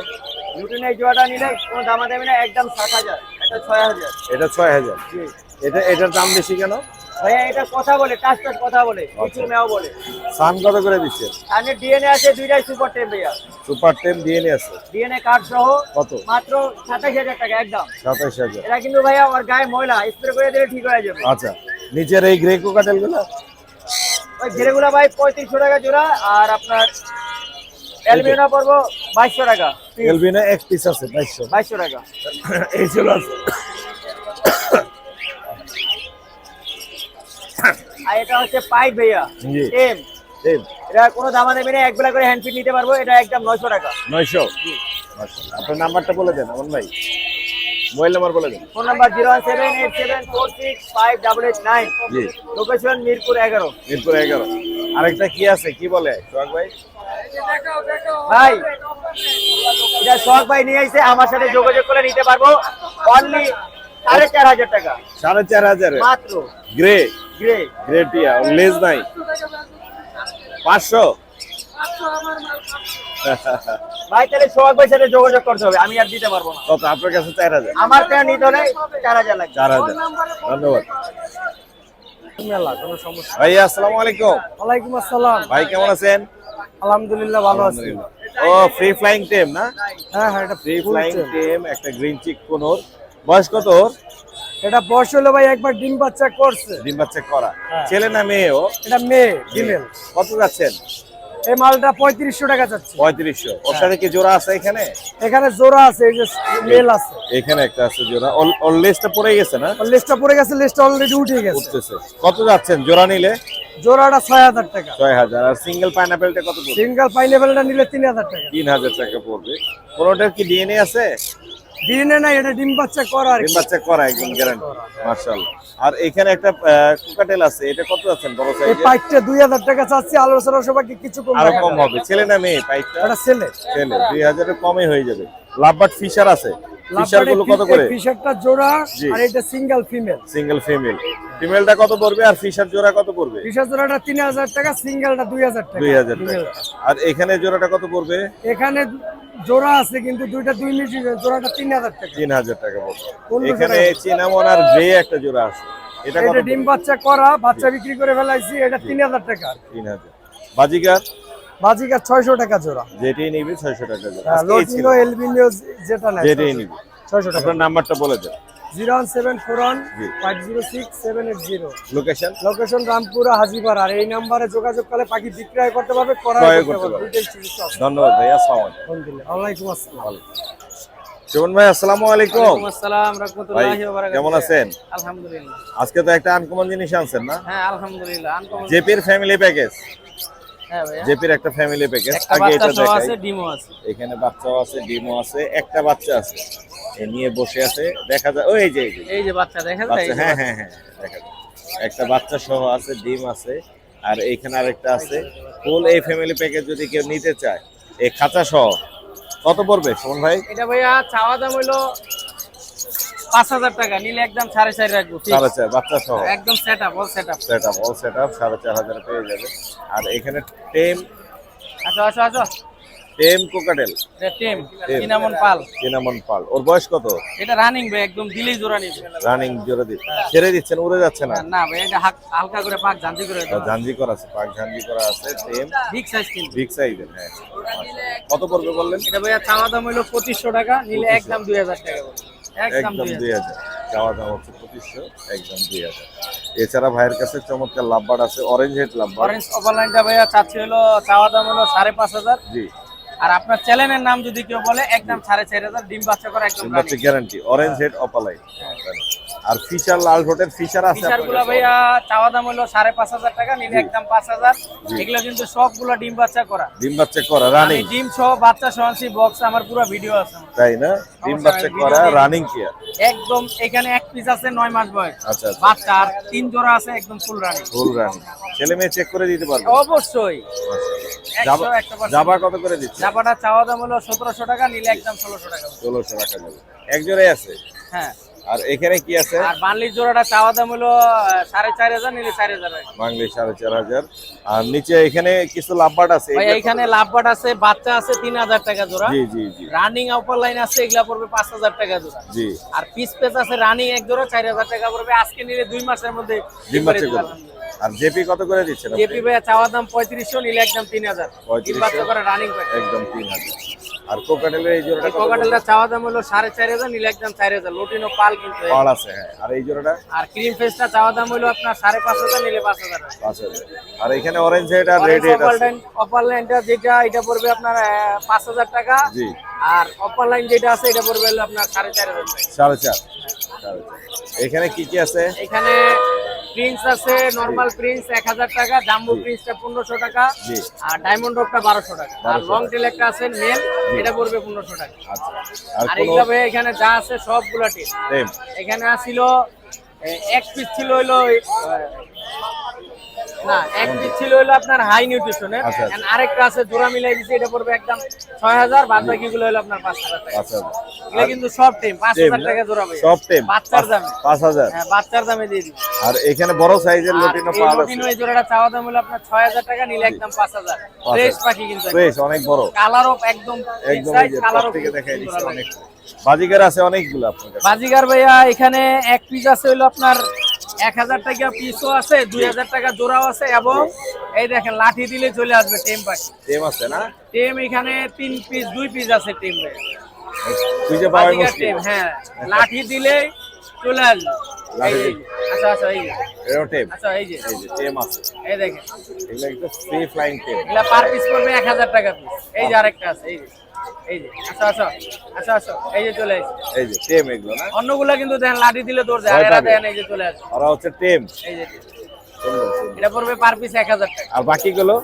লুটিন এই জোড়াটা নিলে কোনো দামাদামি না, একদম ৭,০০০। এটা ৬,০০০। এটা ৬,০০০। জি এটার দাম বেশি কেন? ভাইয়া এটা কথা বলে, টাচ টাচ কথা বলে, কিছু মেও বলে। সান কত করে দিচ্ছে? সামনে ডিএনএ আছে, দুইটাই সুপার টেম ভাইয়া। সুপার টেম ডিএনএ আছে। ডিএনএ কার্ড সহ কত? মাত্র ২৭০০০ টাকা একদম। ২৭,০০০। এটা কিন্তু ভাইয়া আমার গায়ে ময়লা, স্প্রে করে দিলে ঠিক হয়ে যাবে। আচ্ছা, নিচের এই গ্রে কোকাটেল গুলো? ওই ঘেরেগুলা ভাই ৩৫০০ টাকা জোড়া। আর আপনার অ্যালবিনো পড়বো ২২০০ টাকা। এলবিনো এক পিস আছে ২২০০। ২২০০ টাকা। এই ছিল আছে। আর এটা হচ্ছে পাইপ ভাইয়া জি। টেম। টেম এটা কোনো দামা দেবে না, এক বেলা করে হ্যান্ড ফিট নিতে পারবো। এটা একদম ৯০০ টাকা। ৯০০। আপনার নাম্বারটা বলে দেন আমার ভাই, মোবাইল নাম্বার বলে দেন। Phone number 01787465889। জি। লোকেশন মিরপুর ১১। মিরপুর ১১। আরেকটা কি আছে, কি বলে সোহাগ ভাই? ভাই এটা শখ ভাই নিয়ে এসে আমার সাথে যোগাযোগ করে নিতে পারবো। অনলি ৪,৫০০ টাকা ৪,৫০০। মাত্র। গ্রে? গ্রে। গ্রে টিয়া, লেজ নাই? ৫০০। ভাই তাহলে সোহাগ ভাইয়ের সাথে যোগাযোগ করতে হবে, আমি আর দিতে পারবো না। কত আপনার কাছে? ৪,০০০। আমার প্যান নিতে হলে ৪,০০০ লাগবে। ৪,০০০। ধন্যবাদ কোনো সমস্যা। ভাই। আসসালামু আলাইকুম। ওয়ালাইকুম আসসালাম। ভাই কেমন আছেন? আলহামদুলিল্লাহ ভালো আছি। আলহামদুলিল্লাহ। ও ফ্রি ফ্লাইং টেম না? হ্যাঁ হ্যাঁ, এটা ফ্রি ফ্লাইং টেম, একটা গ্রিন চিক কোনোর। বয়স কত ওর? এটা বয়স হলো ভাই একবার ডিম বাচ্চা করছে। ডিম বাচ্চা করা। হ্যাঁ। ছেলে না মেয়ে ও? এটা মেয়ে ফিমেল। কত যাচ্ছেন? এই মালটা ৩৫০০ টাকা যাচ্ছে। ৩৫০০। ওর সাথে কি জোড়া আছে এখানে? এখানে জোড়া আছে, এই যে মেল আছে। এখানে একটা আছে জোড়া। ওর লেজটা পড়ে গেছে না? লিস্টটা পড়ে গেছে, লিস্টটা অলরেডি উঠে গেছে। উঠতেছে। কত যাচ্ছেন জোড়া নিলে? জোড়াটা ৬,০০০ টাকা। ৬,০০০। আর সিঙ্গেল পাইনাপেলটা কত পড়বে? সিঙ্গেল পাইনাপেলটা নিলে ৩,০০০ টাকা। ৩,০০০ টাকা পড়বে। কোনোটার কি ডিএনএ আছে? ডিএনএ নাই, এটা ডিম বাচ্চা করা আর ডিম কি। বাচ্চা করা, একদম গ্যারান্টি। মাশাআল্লাহ। আর এখানে একটা কোকাটেল আছে, এটা কত যাচ্ছেন বড় এই সাইজের? পাইকটা ২,০০০ টাকা চাচ্ছি, আলোচনা সবাইকে কিছু কম আরো রাখা কম যাবে। হবে। ছেলে না মেয়ে পাইপটা? এটা ছেলে। ছেলে। ২,০০০ কমই হয়ে যাবে। লাভবার্ড ফিশার আছে? ফিশার গুলো কত করে? ফিশারটা জোড়া জি। আর এটা সিঙ্গেল ফিমেল। Single female. ফিমেলটা কত পড়বে আর ফিশার জোড়া কত পড়বে? ফিশার জোড়াটা 3000 টাকা, সিঙ্গেলটা 2000 টাকা। 2000 টাকা। আর এখানে জোড়াটা কত পড়বে? এখানে জোড়া আছে কিন্তু দুইটা 2 মিনিট, জোড়াটা 3000 টাকা। 3000 টাকা পড়বে। 1500 এখানে টাকা। চিনামন আর গ্রে একটা জোড়া আছে, এটা কত এটা ডিম পড়বে? বাচ্চা করা, বাচ্চা বিক্রি করে ফেলাইছি, এটা 3000 টাকা। 3000। বাজিকার বাজিকার 600 টাকা জোড়া। যেটাই নিবি 600 টাকা জোড়া। আজকে এই ছিল। লোটিনো এলবিনিও যেটা নাই যেটাই নিবি। 600 টাকা। আপনার নাম্বারটা বলে দেন। 01741 জি। 506 780। লোকেশন? লোকেশন রামপুরা হাজিপাড়া। আর এই নম্বরে যোগাযোগ করলে পাখি বিক্রয় করতে পারবে, ক্রয় ক্রয় করতে করতে পারবে। পারবে। দুইটাই সুবিধা আছে। ধন্যবাদ ভাই, আসসালামু আলাইকুম। আলহামদুলিল্লাহ। ওয়ালাইকুম আসসালাম। সুমন ভাই আসসালামু আলাইকুম। ওয়ালাইকুম আসসালাম রাহমাতুল্লাহি ভাই, ওয়া বারাকাতুহু। কেমন আছেন? আলহামদুলিল্লাহ। আজকে তো একটা আনকমন জিনিস আনছেন না? হ্যাঁ আলহামদুলিল্লাহ। আনকমন। জেপির ফ্যামিলি প্যাকেজ। হ্যাঁ ভাইয়া। জেপির একটা ফ্যামিলি প্যাকেজ। একটা আগে এটা বাচ্চা সহ দেখাই। আছে, ডিমও আছে। এখানে বাচ্চাও আছে, ডিমও আছে, একটা বাচ্চা আছে। এ নিয়ে বসে আছে, দেখা যায় ওই যে এই যে বাচ্চা দেখা যায়। বাচ্চা, হ্যাঁ হ্যাঁ হ্যাঁ দেখা যায়। একটা বাচ্চা সহ আছে, ডিম আছে, আর এইখানে আরেকটা আছে। ফুল এই ফ্যামিলি প্যাকেজ যদি কেউ নিতে চায়, এই খাঁচা সহ কত পড়বে সুমন ভাই? এটা ভাইয়া চাওয়া দাম হইলো 5000 টাকা, নিলে একদম 4.5 রাখবো। fix। 4.5 বাচ্চা সহ একদম setup, all setup. Setup, all setup 4.5 পেয়ে যাবে। আর এখানে টেম, আচ্ছা আচ্ছা আচ্ছা। টেম কোকাটেল, এটা টিম টেম। চিনামন পাল। চিনামন পাল। ওর বয়স কত? এটা রানিং ভাই, একদম দিলেই জোড়া নিবে। রানিং জোরে দিচ্ছে, ছেড়ে দিচ্ছেন, উড়ে যাচ্ছে না? না ভাই, এটা হালকা করে পাক জানতে করে দাও। ঝাঞ্জি করা আছে, পাক ঝাঞ্জি করা আছে। টেম বিগ সাইজ কিন্তু। বিগ সাইজের, হ্যাঁ। কত পড়বে বললেন? এটা ভাইয়া চাওয়া দাম হইলো 2500 টাকা, নিলে একদম 2000 টাকা পড়বে। একদম একদম 2000। 2000। চাওয়া দাম হচ্ছে 2500, একদম 2000। এছাড়া ভাইয়ের কাছে চমৎকার লাভবার্ড আছে, অরেঞ্জ হেড লাভবার্ড। অরেঞ্জ ওভারলাইনটা ভাইয়া চাচ্ছি হলো, চাওয়া দাম হলো 5500। জি। আর আপনার চ্যানেলের নাম যদি কেউ বলে, একদম 4500। ডিম বাচ্চা করে একদম বাচ্চা গ্যারান্টি, অরেঞ্জ হেড অপালাই। আর ফিশার লাল ঠোঁটের ফিশার আছে ফিশার গুলা ভাইয়া চাওয়া দাম হলো 5500 টাকা, নিলে একদম 5000। এগুলো কিন্তু সবগুলো ডিম বাচ্চা করা। ডিম বাচ্চা করা আমি রানিং, ডিম সহ বাচ্চা সহ আনছি, বক্স আমার পুরো ভিডিও আছে। তাই না? ডিম বাচ্চা করা রানিং কেয়ার। একদম এখানে এক পিস আছে 9 মাস বয়স আচ্ছা আচ্ছা, বাচ্চা, আর 3 জোড়া আছে একদম ফুল রানিং। Full running. ছেলে মেয়ে চেক করে দিতে পারবে? অবশ্যই। জাবা 100% জাবা কত করে দিচ্ছে? জাপাটা চাওয়া দাম হলো 1700 টাকা, নিলে একদম 1600 টাকা। 1600 টাকা যাবে। এক জোড়াই আছে। হ্যাঁ। আর এখানে কি আছে? আর বানলির জোড়াটা চাওয়া দাম হলো 4500, নিলে 4000 টাকা। বাংলি 4500। আর নিচে এখানে কিছু লাভবার্ড আছে। ভাই এইখানে লাভবাট আছে, বাচ্চা আছে 3000 টাকা জোড়া। জি জি জি রানিং আপার লাইন আছে, এগুলা পড়বে 5000 টাকা জোড়া। জি। আর পিস পেস আছে রানিং এক জোড়া 4000 টাকা পড়বে। আজকে নিলে 2 মাসের মধ্যে ডিম বাচ্চা করবে। আর জেপি কত করে দিচ্ছেন আপনি? জেপি ভাইয়া চাওয়া দাম 3500, নিলে একদম 3000। 3500 ডিম বাচ্চা করে রানিং পাবে। একদম 3000। আর কোকাটেলের এই জোড়াটা এই কত? কোকাটেলটা চাওয়া দাম হলো 4500, নিলে একদম 4000। লোটিনো পাল কিন্তু। পাল আছে, হ্যাঁ। আর এই জোড়াটা আর ক্রিম ফেসটা চাওয়া দাম হলো আপনার 5500, নিলে 5000 টাকা। 5000। আর এখানে অরেঞ্জ হেড আর রেড হেড আছে। অপার লাইনটা যেটা, এটা পড়বে আপনার 5000 টাকা। জি। আর অপার লাইন যেটা আছে, এটা পড়বে হলো আপনার 4500 টাকা। 4.5। এখানে কি কি আছে? এখানে প্রিন্স আছে, নরমাল প্রিন্স 1000 টাকা, জাম্বো প্রিন্সটা 1500 টাকা, জি। আর ডায়মন্ড রকটা 1200 টাকা। আর 1200 লং টেল একটা আছে মেল, এটা পড়বে 1500 টাকা। আচ্ছা। আর আর কোন এগুলা ভাই এখানে যা আছে সবগুলা টিপ। টেম? এখানে ছিল এক পিস ছিল হইলো না, এক পিস ছিল হইলো আপনার হাই নিউট্রিশনের। আচ্ছা, আচ্ছা। And আরেকটা আছে জোড়া মিলাই দিছি, এটা পড়বে একদম 6000। বাদ বাকি গুলো হলো আপনার 5000 টাকা। 5000। এগুলা কিন্তু সব টিম 5000 টাকা জোড়া ভাই। সব টেম বাচ্চার দামে। 5000। হ্যাঁ, বাচ্চার দামে দিয়ে দিই। আর এখানে বড় সাইজের লোটিনো পাল আছে। এই জোড়াটা চাওয়া দাম হলো আপনার 6000 টাকা, নিলে একদম 5000। ফ্রেশ পাখি কিন্তু, ফ্রেশ, অনেক বড়। কালারও একদম একদম সাইজ, এই যে কালারও টপ থেকে দেখাই দিচ্ছে অনেক। বাজিকার আছে অনেকগুলো আপনার কাছে। বাজিগার ভাইয়া এখানে এক পিস আছে হলো আপনার 1000 টাকা পিসও আছে, 2000 টাকা জোড়াও আছে, এবং এই দেখেন লাঠি দিলে চলে আসবে টেম পাখি। টেম আছে না? টেম এখানে 3 পিস 2 পিস আছে টেম ভাইয়া। তুই যে পাওয়াই বাজিগার মুশকিল। টেম, হ্যাঁ, লাঠি দিলে চলে আসবে। এই যে, আচ্ছা আচ্ছা, এই যে, এরও টেম। আচ্ছা এই যে, এই যে টেম আছে। এই দেখেন, এগুলো একটু ফ্রি ফ্লাইং টেম। এগুলা পার পিস পড়বে 1000 টাকা পিস। এই যে আরেকটা আছে, এই যে, এই যে, আচ্ছা আচ্ছা আচ্ছা আচ্ছা, এই যে চলে আসছে। এই যে টেম এগুলো না? অন্যগুলা কিন্তু দেখেন লাঠি দিলে দৌড় যায়, আর ভয় এরা পাবে। দেখেন এই যে চলে আসছে। ওরা হচ্ছে টেম। এই যে, সুন্দর, সুন্দর। এটা পড়বে পার পিস 1000 টাকা। আর বাকিগুলো?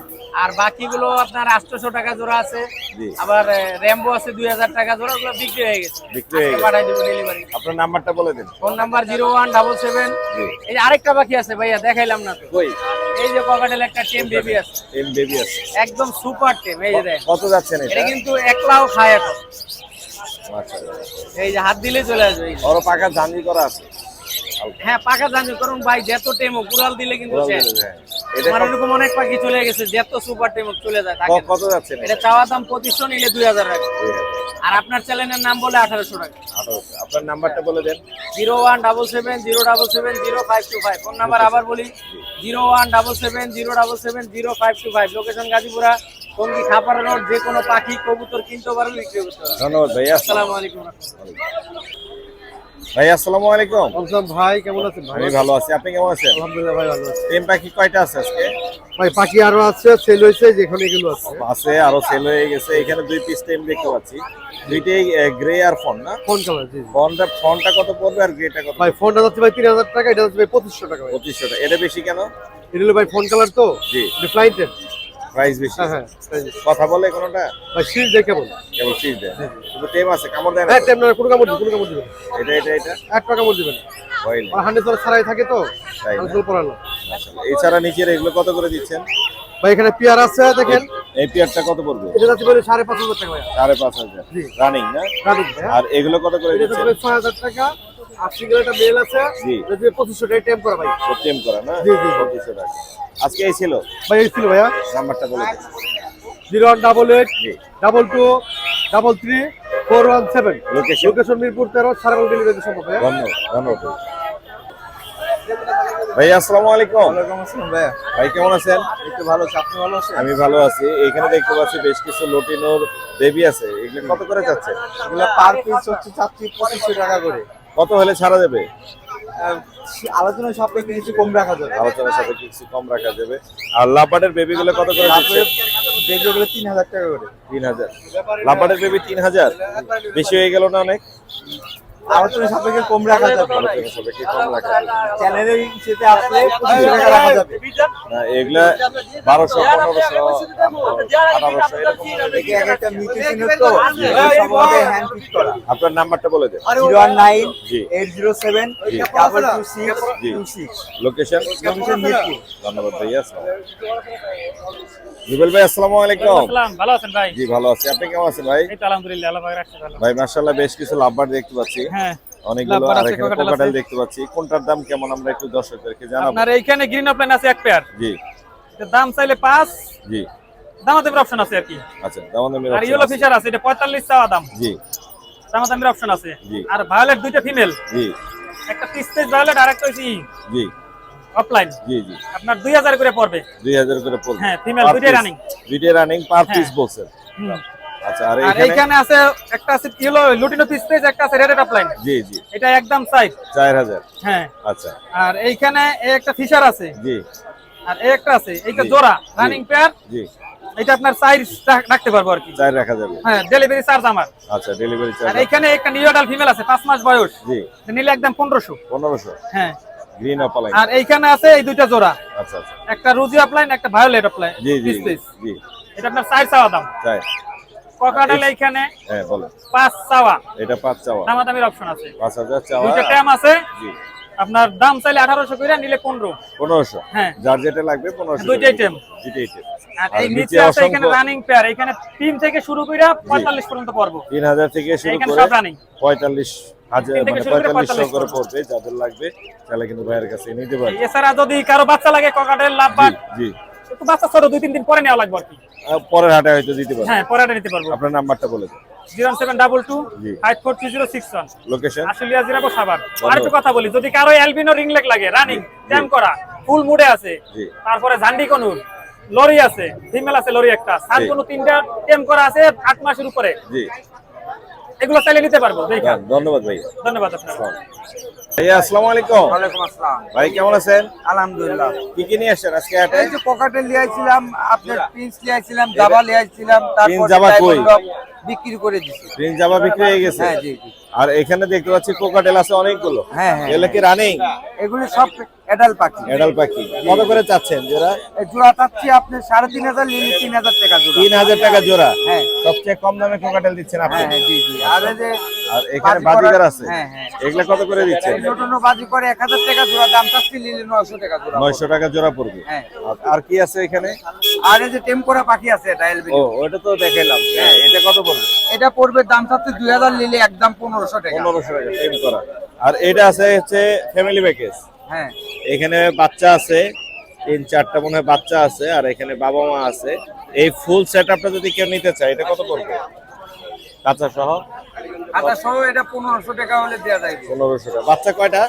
আর বাকিগুলো আপনার 800 টাকা জোড়া আছে। জি। আবার র্যাম্বো আছে 2000 টাকা জোড়া, ওগুলো বিক্রি হয়ে গেছে। বিক্রি হয়ে আজকে গেছে। পাঠাই দেবো ডেলিভারি। আপনার নাম্বারটা বলে দিন। Phone number 0177। জি। এই যে আরেকটা বাকি আছে ভাইয়া, দেখাইলাম না তো। কই? এই যে পকেটেল একটা টেম বেবি আছে, টেম বেবি আছে। একদম সুপার টেম। এই যে দেখেন, কত যাচ্ছেন এটা এটা? কিন্তু একলাও খায় এখন। মাশাআল্লাহ। এই যে হাত দিলে চলে আসবে এই যে। ওর পাকা জানি করা আছে। হ্যাঁ পাকা জানি করুন ভাই, যত টেমো কুড়াল দিলে কিন্তু শেষ। এটা আমার এরকম অনেক পাখি চলে গেছে, যত সুপার টেমো চলে যায় থাকে না। কত যাচ্ছে এটা চাওয়া দাম 2500, নিলে 2000 টাকা। আর আপনার চ্যানেলের নাম বলে 1800 টাকা। আপনার নাম্বারটা বলে দেন। 01770770525। ফোন নাম্বার আবার বলি 01770770525। Location Gazipura, Tongi Khapara road. যে কোনো পাখি কবুতর কিনতে পারবেন, বিক্রি করতে পারবেন। ধন্যবাদ ভাই। আসসালামু আলাইকুম। ভাই আসসালামু আলাইকুম। ভাই কেমন আছেন? আমি ভালো আছি, আপনি কেমন আছেন? আলহামদুলিল্লাহ ভাই ভালো আছি। টেম পাখি কয়টা আছে আজকে? ভাই পাখি আরো আছে, সেল হয়েছে, যেখানে এগুলো আছে। আছে আরো সেল হয়ে গেছে। এখানে 2 পিস টেম দেখতে পাচ্ছি, দুইটাই গ্রে আর ফন না? ফোন কালার, জি জি। ফনটা কত পড়বে আর গ্রেটা কত? ভাই ফোনটা যাচ্ছে ভাই 3000 টাকা, এটা যাচ্ছে ভাই 2500 টাকা ভাই। 2500 টাকা। এটা বেশি কেন? এটা হলো ভাই ফোন কালার তো, জি। এটা ফ্লাইটেড। প্রাইস বেশি। হ্যাঁ হ্যাঁ price বেশি। কথা বলে কোনটা? ভাই শিল দেখে বল। কেবল সিজ দেয়, কিন্তু টেম আছে, কামড় দেয় না হ্যাঁ তো? টাইম না, কোনো কামড় দিবেন, কোনো কামড় দিবেন। এটা 1 টাকা কামড় দিবেন। হইল। আর 100 ছাড়াই থাকে তো, তাই না? আজকাল পড়ালো। এছাড়া নিচের এগুলো কত করে দিচ্ছেন? ভাই এখানে পিয়ার আছে দেখেন, এই পিয়ারটা কত পড়বে? এটা যাচ্ছে ভাই 5500 টাকা ভাই। 5500 জি। রানিং না? রানিং ভাই। আর এগুলো কত করে এটা যাচ্ছে দিচ্ছেন? ভাই 6000 টাকা। আর সিঙ্গেল একটা মেল আছে, জি। এটা যাচ্ছে 2500 টাকা টেম করা ভাই। টেম করা না? জি, জি। 2500 টাকা। আজকে এই ছিল। ভাই এই ছিল ভাইয়া। নাম্বারটা বলে দিন। 0188 জি। 22 33 417। লোকেশন? লোকেশন মিরপুর 13, সারা বাংলা ডেলিভারি সম্ভব ভাইয়া। ধন্যবাদ ভাই। আসসালামু আলাইকুম। ওয়ালাইকুম আসসালাম ভাইয়া। ভাই কেমন আছেন? একটু ভালো আছি, আপনি ভালো আছেন? আমি ভালো আছি। এখানে দেখতে পাচ্ছি বেশ কিছু লটিনোর বেবি আছে, এগুলো কত করে যাচ্ছে? এগুলো পার পিস হচ্ছে চাচ্ছি 2500 টাকা করে। কত হলে ছাড়া যাবে? আলোচনা সাপেক্ষে কিছু কম রাখা যাবে। আলোচনার সাথে কিছু কম রাখা যাবে। আর লাভবার্ডের বেবি গুলো কত করে যাচ্ছে? বেগুলো 3000 টাকা করে। 3000। লাভবার্ডের বেবি 3000 বেশি হয়ে গেল না অনেক? আলোচনা সাপেক্ষে কম রাখা যাবে। আলোচনার সাপেক্ষে কম রাখা যাবে। চ্যানেলের হিসেবে আসলে 2500 টাকা রাখা যাবে। না, এগুলা 1200 1500 1800 এরকম হবে। একে এক একটা মিউটেশনের তো, সবভাবে হ্যান্ড পিক করা। আপনার নাম্বারটা বলে দেন। 019 জি। 807 জি। 226 লোকেশন? লোকেশন মিরপুর। ধন্যবাদ ভাইয়া। জুবেল ভাই আসসালামু আলাইকুম। আসসালাম, ভালো আছেন ভাই? জি ভালো আছি, আপনি কেমন আছেন ভাই? এই তো আলহামদুলিল্লাহ, আল্লাহ পাক রাখছে ভালো। ভাই মাশাআল্লাহ বেশ কিছু লাভবার্ড দেখতে পাচ্ছি, হ্যাঁ অনেকগুলো। লাভবার্ড আর আছে, এখানে কোকাটেল কোকাটেল আছে। দেখতে পাচ্ছি। কোনটার দাম কেমন আমরা একটু দর্শকদেরকে জানাবো। আপনার এইখানে গ্রিন অফলাইন আছে এক পেয়ার, জি এটার দাম চাইলে 5, জি। দামাদামির অপশন আছে আর কি। আচ্ছা, দামাদামির আর option ইয়েলো আছে। ফিশার আছে, এটা 45 চাওয়া দাম, জি দামাদামির অপশন আছে। জি। আর ভায়োলেট দুইটা ফিমেল, জি একটা পিস্টেজ ভায়োলেট আর একটা হইছে জি অফলাইন। জি জি। আপনার 2000 করে পড়বে। 2000 করে পড়বে। হ্যাঁ, female Per দুইটাই piece। running। দুইটাই রানিং পার হ্যাঁ। পিস বলছেন। হুম। আচ্ছা, আর আর এখানে? এইখানে আছে একটা আছে ইয়েলো লুটিনো পিস্টেজ, একটা আছে রেড অফলাইন, জি জি। এটা একদম সাইড। 4000। হ্যাঁ। আচ্ছা। আর এইখানে এই একটা ফিশার আছে, জি আর এই একটা আছে, এইটা জি। জোড়া জি। Running pair. জি। এটা আপনার সাইজ রাখতে পারবো আর কি। 4 রাখা যাবে। হ্যাঁ, ডেলিভারি চার্জ আমার। আচ্ছা, ডেলিভারি আর চার্জ। এইখানে একটা নিউডাল ফিমেল আছে 5 মাস বয়স, জি। নিলে একদম 1500। 1500 হ্যাঁ। Green opaline. আর এইখানে আছে এই দুইটা জোড়া, আচ্ছা আচ্ছা। একটা রুজি অফলাইন, একটা ভায়োলেট অফলাইন। জি জি পিস। জি। এটা আপনার 4 চাওয়া দাম। তাই? ককাটেল এইখানে হ্যাঁ বলেন। 5 চাওয়া, এটা 5 চাওয়া। দামাদামির অপশন আছে। 5000 চাওয়া। দুইটা ট্যাম আছে, জি। আপনার দাম চাইলে 1800 করে, নিলে 15। 1500। হ্যাঁ। যার যেটা লাগবে 1500। দুইটাই টেম। দুইটাই টেম। আর আর এই নিচে নিচে আছে এখানে অসংখ্য- রানিং পেয়ার, এখানে 3 থেকে শুরু করে 45 পর্যন্ত পড়বো। 3000 থেকে শুরু এখানে করে সব রানিং। 45,000 তিন থেকে মানে শুরু করে 4500 করে 45 পড়বে। যাদের লাগবে তাহলে কিন্তু ভাইয়ের কাছে নিতে পারবে। এছাড়া যদি কারো বাচ্চা লাগে ককাটেল জি লাভবার্ড, জি। একটু বাচ্চা ছোট 2-3 দিন পরে নেওয়া লাগবে আর কি। পরের হাটে হয়তো দিতে পারবে। হ্যাঁ, পরে এটা নিতে পারবো। আপনার নাম্বারটা বলে দিন। 072 জি। 542061। লোকেশন? আশুলিয়া জিরাবো সাভার। আর একটু কথা বলি, যদি কারো অ্যালবিনো রিংলেক লাগে রানিং ট্যাম করা, ফুল মুডে আছে, জি। তারপরে ঝান্ডি কনুর লরি আছে, ফিমেল আছে লরি একটা, সাত জি। কোনো 3টা ট্যাম করা আছে 8 মাসের উপরে, জি। এগুলো চাইলে নিতে পারবো। দেখা ধন্যবাদ ভাই। ধন্যবাদ আপনার। ভাইয়া আসসালামু আলাইকুম। ওয়ালাইকুম আসসালাম। ভাই কেমন আছেন? আলহামদুলিল্লাহ। কি কি নিয়ে আসছেন আজকে হাটে? এই যে পকেটে লিয়াইছিলাম, আপনার পিস লিয়াইছিলাম, জাবা লিয়াইছিলাম, তারপর জাবা কই? বিক্রি করে দিছি। গ্রিন জামা বিক্রি হয়ে গেছে। হ্যাঁ জি জি। আর এখানে দেখতে পাচ্ছি কোকাটেল আছে অনেকগুলো। হ্যাঁ হ্যাঁ। এগুলো কি রানিং? এগুলি সব এডাল পাখি। এডাল পাখি কত করে চাচ্ছেন জোড়া? এই জোড়া চাচ্ছি আপনি 3,500, লিলি 3,000 টাকা জোড়া। 3,000 টাকা জোড়া। হ্যাঁ। সবচেয়ে কম দামে কোকাটেল দিচ্ছেন আপনি। হ্যাঁ জি জি। আর এই যে আর এখানে বাজিগার আছে। হ্যাঁ হ্যাঁ। এগুলা কত করে দিচ্ছেন? ছোটনো বাজি করে 1000 টাকা জোড়া, দাম চাচ্ছি লিলি 900 টাকা জোড়া। 900 টাকা জোড়া পড়বে। হ্যাঁ। আর কি আছে এখানে? আর এই যে টেম্পোরা পাখি আছে, এটা এলবিনো। ও ওটা তো দেখাইলাম। হ্যাঁ এটা কত পড়বে? এটা পড়বে, দাম চাচ্ছি 2000, লিলি একদম 1500 টাকা। 1500 টাকা টেম করা। আর এটা আছে হচ্ছে ফ্যামিলি প্যাকেজ। হ্যাঁ। এখানে বাচ্চা আছে 3-4টা মনে হয় বাচ্চা আছে, আর এখানে বাবা মা আছে। এই ফুল সেটআপটা যদি কেউ নিতে চায় এটা কত পড়বে? কাঁচা সহ আচ্ছা সহ এটা 1500 টাকা হলে দেয়া যায়। 1500 টাকা। বাচ্চা কয়টা?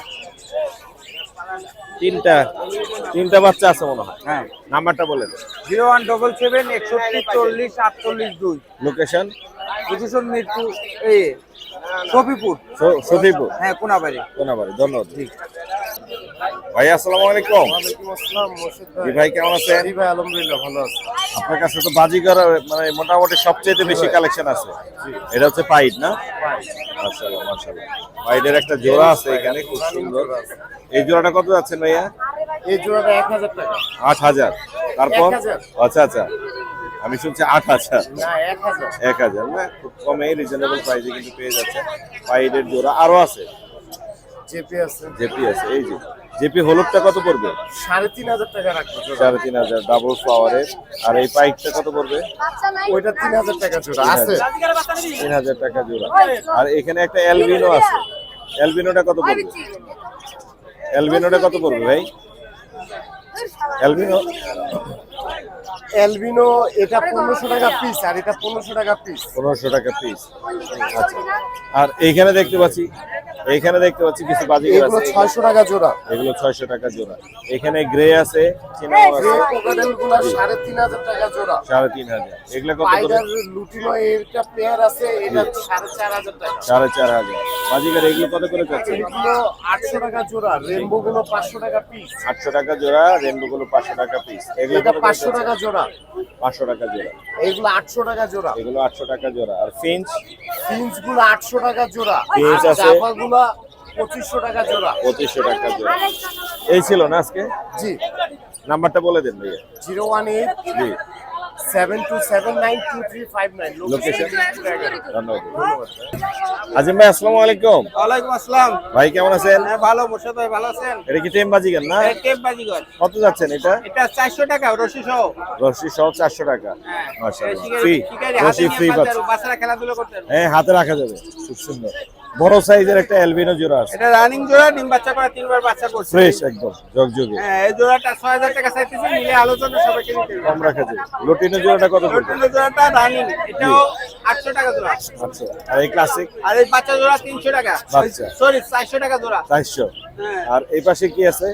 তিনটা বাচ্চা আছে মনে হয়। হ্যাঁ। নাম্বারটা বলে দেন। 0177 61 40 48 2। লোকেশন লোকেশন মিরপুর, এই সফিপুর। সফিপুর। হ্যাঁ, কোনাবাড়ি। কোনাবাড়ি। ধন্যবাদ। ভাই আসসালামু আলাইকুম। ওয়ালাইকুম আসসালাম মুর্শিদ জি ভাই কেমন আছেন? জি ভাই আলহামদুলিল্লাহ ভালো আছি। আপনার কাছে তো বাজিগর মানে মোটামুটি সবচেয়ে বেশি কালেকশন আছে। এটা হচ্ছে পাইড না? মাশাআল্লাহ মাশাআল্লাহ। পাইডের একটা জোড়া আছে এখানে খুব সুন্দর। এই জোড়াটা কত যাচ্ছেন ভাইয়া? এই জোড়াটা 1000 টাকা। 8000। তারপর 1000 আচ্ছা আচ্ছা, আমি শুনছি 8000। না 1000। 1000 না, খুব কমে রিজনেবল প্রাইসে কিন্তু পেয়ে যাচ্ছে পাইডের জোড়া। আরো আছে জেপি আছে। জেপি আছে। এই যে জেপি হলুদটা কত পড়বে? 3500 টাকা রাখবো জোড়া। 3500 ডাবল ফ্লাওয়ারের। আর এই পাইকটা কত পড়বে? ওইটা 3000 টাকা জোড়া আছে। 3000 টাকা জোড়া। আর এখানে একটা অ্যালবিনো আছে। অ্যালবিনোটা কত পড়বে? অ্যালবিনোটা কত পড়বে ভাই? অ্যালবিনো এলবিনো এটা 1500 টাকা পিস, আর এটা 1500 টাকা পিস। 1500 টাকা পিস। আচ্ছা। আর এইখানে দেখতে পাচ্ছি কিছু বাজিগার এগুলো আছে। 600 টাকা জোড়া। এগুলো 600 টাকা জোড়া। এখানে গ্রে আছে, চিনাও আছে। কোকাটেলগুলো 3500 টাকা জোড়া। 3500। এগুলো কত করে? স্পাইডার লুটিনো এটা পেয়ার আছে, এটা 4500 টাকা। 4500। বাজিগার এগুলো কত করে যাচ্ছে? এগুলো 800 টাকা জোড়া, রেনবো গুলো 500 টাকা পিস। 800 টাকা জোড়া, রেনবো গুলো 500 টাকা পিস। এগুলো এটা কত করে 500 যাচ্ছে? টাকা জোড়া। 500 টাকা জোড়া। এগুলো 800 টাকা জোড়া। এগুলো 800 টাকা জোড়া। আর ফিঞ্চ ফিন্স গুলো 800 টাকা জোড়া। ফিঞ্চ আছে। জাভা গুলো 2500 টাকা জোড়া। 2500 টাকা জোড়া। এই ছিল না আজকে? জি। নাম্বারটা বলে দেন ভাইয়া। 018 জি। 72792359। লোকেশন। ধন্যবাদ। আজিম ভাই আসসালামু আলাইকুম। ওয়ালাইকুম আসসালাম। ভাই কেমন আছেন? হ্যাঁ ভালো, মুর্শিদ ভাই ভালো আছেন? এটা কি টেম বাজিগার না? এই টেপ বাজিগর। কত যাচ্ছেন এটা? এটা 400 টাকা রশি সহ। রশি সহ 400 টাকা। হ্যাঁ। মাশাআল্লাহ। ফ্রি শিকারি রশি ফ্রি পাচ্ছেন। বাচ্চারা খেলাধুলা করতে পারবে। হ্যাঁ হাতে রাখা যাবে। খুব সুন্দর বড় সাইজের একটা অ্যালবিনো জোড়া আছে। এটা রানিং জোড়া, ডিম বাচ্চা করে 3বার বাচ্চা করছে। ফ্রেশ একদম জগজগে। হ্যাঁ, এই জোড়াটা 6000 টাকা চাইতেছি, নিলে আলোচনা সবাইকে নিতে হবে। কম রাখা যাবে। লটিনো জোড়াটা কত পড়বে? রটিনো জোড়াটা রানিং, এটাও 800 টাকা জোড়া। আচ্ছা। আর এই ক্লাসিক আর এই বাচ্চা জোড়া 300 টাকা। বাচ্চা। সরি 400 টাকা জোড়া। 400। হ্যাঁ। আর এই পাশে কি আছে?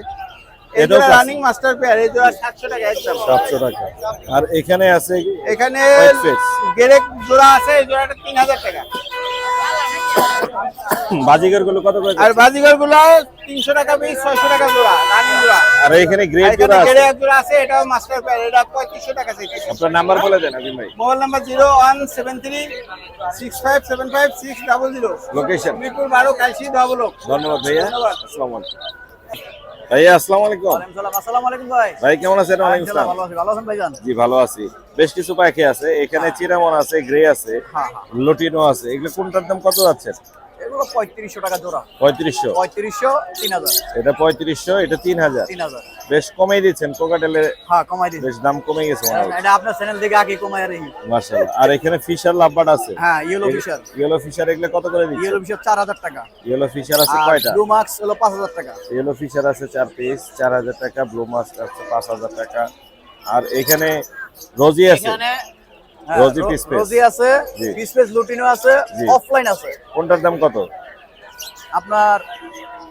এই এটাও জোড়া classic। রানিং মাস্টার পেয়ার, এই জোড়া 700 টাকা একদম। 700 টাকা। আর এখানে আছে এখানে White face। গেরেক জোড়া আছে, এই জোড়াটা 3000 টাকা। বাজিগার গুলো কত করে? আর বাজিগর গুলো 300 টাকা পিস, 600 টাকা জোড়া, রানিং জোড়া। আর এখানে আর গ্রেড এখানে জোড়া আছে। গেরেক জোড়া আছে, এটাও মাস্টার পেয়ার, এটা 3500 টাকা চাইতেছি। আপনার নাম্বার বলে দেন আজিম ভাই। Mobile number 01736575600। Location. Mirpur 12, Kalshi double. ধন্যবাদ ভাইয়া। ধন্যবাদ। আসসালামু আলাইকুম। ভাইয়া আসসালামু আলাইকুম। আসসালামু আলাইকুম ভাই। ভাই কেমন আছেন? ওয়ালাইকুম আসসালাম। ভালো আছেন ভাইজান? জি ভালো আছি। বেশ কিছু পাখি আছে এখানে, চিনামন আছে, গ্রে আছে, হ্যাঁ। লটিনো আছে। এগুলো কোনটার দাম কত যাচ্ছে? এগুলো 3500 টাকা জোড়া। 3500। 3500, 3000। এটা 3500, এটা 3000। 3000। বেশ কমেই দিচ্ছেন। কোকাটেলের হ্যাঁ, কমাই দিন। বেশ দাম কমে গেছে মনে হয়। এটা আপনার চ্যানেল থেকে আগে কমাই রাখি। মাশাআল্লাহ। আর এখানে ফিশার লাভবার্ড আছে। হ্যাঁ, ইয়েলো ফিশার। ইয়েলো ফিশার এগুলো কত করে দিচ্ছেন? ইয়েলো ফিশার 4000 টাকা। ইয়েলো ফিশার আছে আর কয়টা? ব্লু মার্কস হলো 5000 টাকা। ইয়েলো ফিশার আছে 4 পিস, 4000 টাকা। ব্লু মাস্ক আছে 5000 টাকা। আর এখানে রোজি আছে। এখানে রোজি পিস পিস। রোজি আছে, জি। পিস পিস লুটিনো আছে, জি। অফলাইন আছে। কোনটার দাম কত? আপনার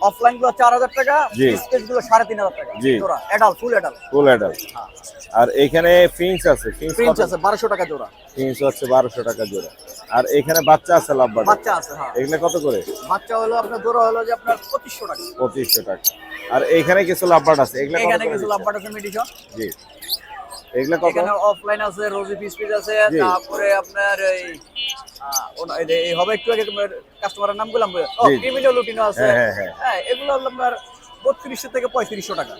অফলাইন গুলো 4000 টাকা, জি। পিস পিস গুলো 3500 টাকা জি। জোড়া। এডাল, ফুল এডাল। Full adult. আর এখানে ফিঞ্চ আছে। প্রিন্স ফিঞ্চ আছে 1200 টাকা জোড়া। ফিঞ্চ হচ্ছে 1200 টাকা জোড়া। আর এখানে বাচ্চা আছে লাভবার্ড। বাচ্চা আছে, হ্যাঁ। এগুলো কত করে? বাচ্চা হলো আপনার জোড়া হলো যে আপনার 2500 টাকা। 2500 টাকা। আর এইখানে কিছু লাভবার্ড আছে। এগুলো কত এখানে করে কিছু দিচ্ছেন? লাভবার্ড আছে মেডিসন। জি। এগুলো কত? এখানে অফলাইন আছে, রোজি পিস পিস আছে, জি। তারপরে আপনার এই হবে একটু আগে তোমার কাস্টমারের নাম বললাম, ও জি। ক্রিমিনো লুটিনো আছে। হ্যাঁ, হ্যাঁ, হ্যাঁ। হ্যাঁ, এগুলো হলো আপনার 3200 থেকে 3500 টাকা।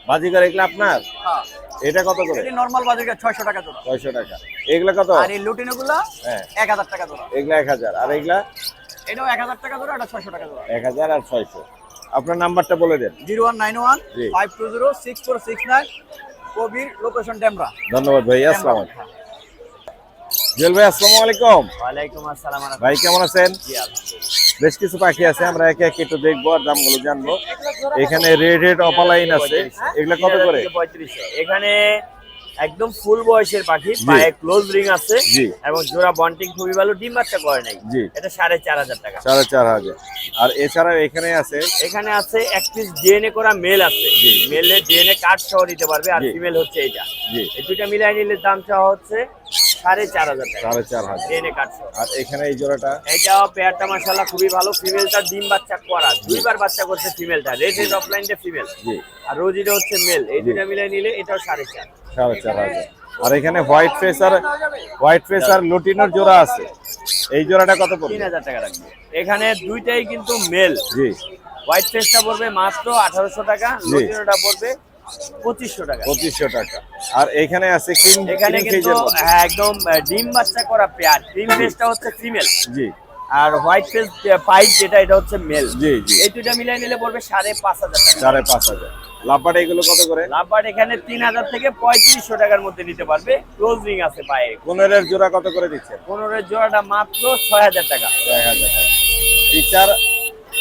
বাজিকার এগুলো আপনার? হ্যাঁ এটা কত করে? এটা নরমাল বাজারে 600 টাকা জোড়া। 600 টাকা। এগুলো কত? আর এই লুটিনোগুলো হ্যাঁ 1000 টাকা জোড়া। এগুলা 1000 আর এগুলা এটাও 1000 টাকা জোড়া, এটা 600 টাকা জোড়া। 1000 আর 600। আপনার নাম্বারটা বলে দেন। 0191 জি। 520 6469 কবির, লোকেশন ডেমরা। ধন্যবাদ ভাই, আসসালামু আলাইকুম। জুয়েল ভাই আসসালামু আলাইকুম। ওয়ালাইকুম আসসালাম। ভাই কেমন আছেন? জি আলহামদুলিল্লাহ। বেশ কিছু পাখি আছে, আমরা একে একে একটু দেখবো আর দামগুলো জানবো। এখানে রেড অপালাইন আছে, এগুলা কত করে? 3500। এখানে একদম ফুল বয়সের পাখি, জি। পায়ে ক্লোজ রিং আছে জি। এবং জোড়া বন্টিং খুবই ভালো, ডিম বাচ্চা করে নাই। জি। এটা 4500 টাকা। 4500। আর এছাড়া এখানে আছে এখানে আছে এক পিস ডিএনএ করা মেল আছে, মেলের ডিএনএ কার্ড সহ নিতে পারবে, আর জি। ফিমেল হচ্ছে এটা। জি এই দুইটা মিলাই নিলে দাম চাওয়া হচ্ছে 4500 টাকা 4500। ডিএনএ কার্ড সহ। আর এখানে এই জোড়াটা এটাও পেয়ারটা মাশাআল্লাহ খুবই ভালো, ফিমেলটা ডিম বাচ্চা করা, দুইবার বাচ্চা করছে ফিমেলটা, রেড অফলাইনটা ফিমেল জি আর রোজিটা হচ্ছে মেল। এই দুইটা মিলাই নিলে এটাও 4500। 4500। আর এখানে হোয়াইট ফেস আর লুটিনোর জোড়া আছে, এই জোড়াটা কত পড়বে? 3000 টাকা রাখবে। এখানে দুইটাই কিন্তু মেল। জি হোয়াইট ফেসটা পড়বে মাত্র 1800 টাকা, জি। লুটিনোটা পড়বে 2500 টাকা। 2500 টাকা। আর এখানে আছে ক্রিম, এখানে কিন্তু একদম ডিম বাচ্চা করা পেয়ার, ক্রিম ফেসটা হচ্ছে ফিমেল জি আর হোয়াইট ফেস পাইপ যেটা এটা হচ্ছে মেল। জি জি এই দুইটা মিলাই নিলে পড়বে 5500 টাকা। 5500। লাভবাট এগুলো কত করে? লাভবার্ড এখানে 3000 থেকে 3500 টাকার মধ্যে নিতে পারবে, ক্লোজ রিং আছে পায়ে। 15 জোড়া কত করে দিচ্ছেন? 15 জোড়াটা মাত্র 6000 টাকা। 6000 টাকা। Teacher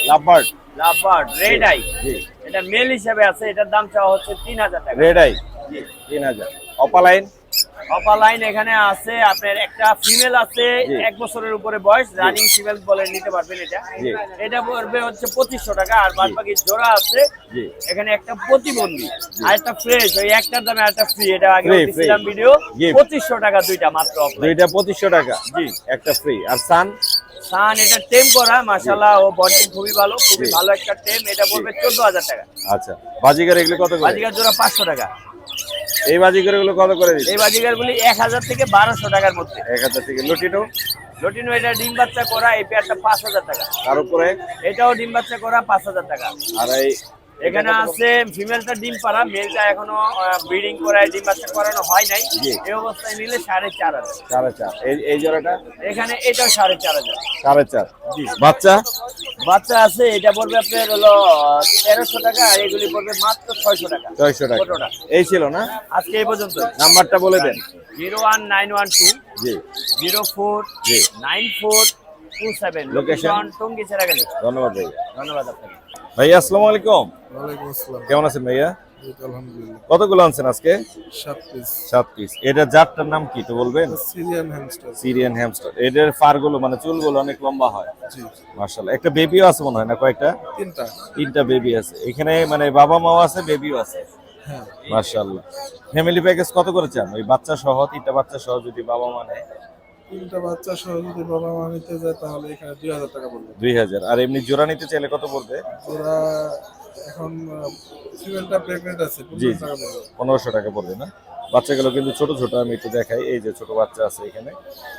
lovebird lovebird red eye, জি এটা মেল হিসেবে আছে, এটার দাম চাওয়া হচ্ছে 3000 টাকা। Red eye 3000। Opaline upper line এখানে আছে আপনার একটা ফিমেল আছে, জি। 1 বছরের উপরে বয়স, রানিং ফিমেল বলে নিতে পারবেন এটা। জি। এটা পড়বে হচ্ছে 2500 টাকা। আর বাদ বাকি জোড়া আছে জি এখানে একটা প্রতিবন্ধী আর একটা ফ্রেশ, ওই একটার দামে একটা ফ্রি, এটা আগে Free, দিছিলাম free. ভিডিও। Gift. 2500 টাকা দুইটা মাত্র offline। দুইটা 2500 টাকা, জি। একটা ফ্রি। আর সান সান এটা টেম করা, মাশাআল্লাহ ও বডি খুবই ভালো, খুবই জি। ভালো একটা টেম, এটা পড়বে 14000 টাকা। আচ্ছা। বাজিগার এগুলো কত করে? বাজিকার জোড়া 500 টাকা। এই বাজিগার এগুলো কত করে দিচ্ছেন? এই বাজিকার গুলি 1000 থেকে 1200 টাকার মধ্যে। 1000 থেকে। লুটিনো লটিনো এটা ডিম বাচ্চা করা, এই পেয়ারটা 5000 টাকা। তার উপরে। এটাও ডিম বাচ্চা করা 5000 টাকা। আর এই এখানে আছে ফিমেলটা ডিম পাড়া, মেলটা এখনো ব্রিডিং করায় ডিম বাচ্চা করানো হয় নাই। জি। এই অবস্থায় নিলে 4500। 4.5। এই জোড়াটা এখানে এটাও 4500। 4.5। জি। বাচ্চা বাচ্চা আছে, এটা পড়বে আপনার হলো 1300 টাকা, আর এগুলি পড়বে মাত্র 600 টাকা। 600 টাকা। ছোটটা। এই ছিল না? আজকে এই পর্যন্ত। নাম্বারটা বলে দেন। 01912 জি 04 জি 9427। Location? টঙ্গী চেরাগালি। ধন্যবাদ ভাইয়া। ধন্যবাদ আপনাকে। ভাইয়া আসসালামু আলাইকুম। ওয়ালাইকুম আসসালাম। কেমন আছেন ভাইয়া? এই তো আলহামদুলিল্লাহ। কতগুলো আনছেন আজকে? 7 পিস 7 পিস। এটা জাতটার নাম কি তো বলবেন? Syrian hamster. Syrian hamster. এদের ফারগুলো মানে চুলগুলো অনেক লম্বা হয়। জি। মাশাআল্লাহ। একটা বেবিও আছে মনে হয় না? কয়েকটা? 3টা। 3টা বেবি আছে এখানে, মানে বাবা মাও আছে, বেবিও আছে। হ্যাঁ। মাশাআল্লাহ। ফ্যামিলি প্যাকেজ কত করে চান? ওই বাচ্চা সহ, 3টা বাচ্চা সহ যদি বাবা মা নেয়? 3টা বাচ্চা সহ যদি বাবা মা নিতে যায় তাহলে এখানে 2000 টাকা পড়বে। 2000। আর এমনি জোড়া নিতে চাইলে কত পড়বে? ওরা এখন ফিমেলটা প্রেগন্যান্ট আছে, জি 15 টাকা পড়বে। 1500 টাকা পড়বে না? বাচ্চাগুলো কিন্তু ছোট ছোট, আমি একটু দেখাই। এই যে ছোট বাচ্চা আছে এখানে,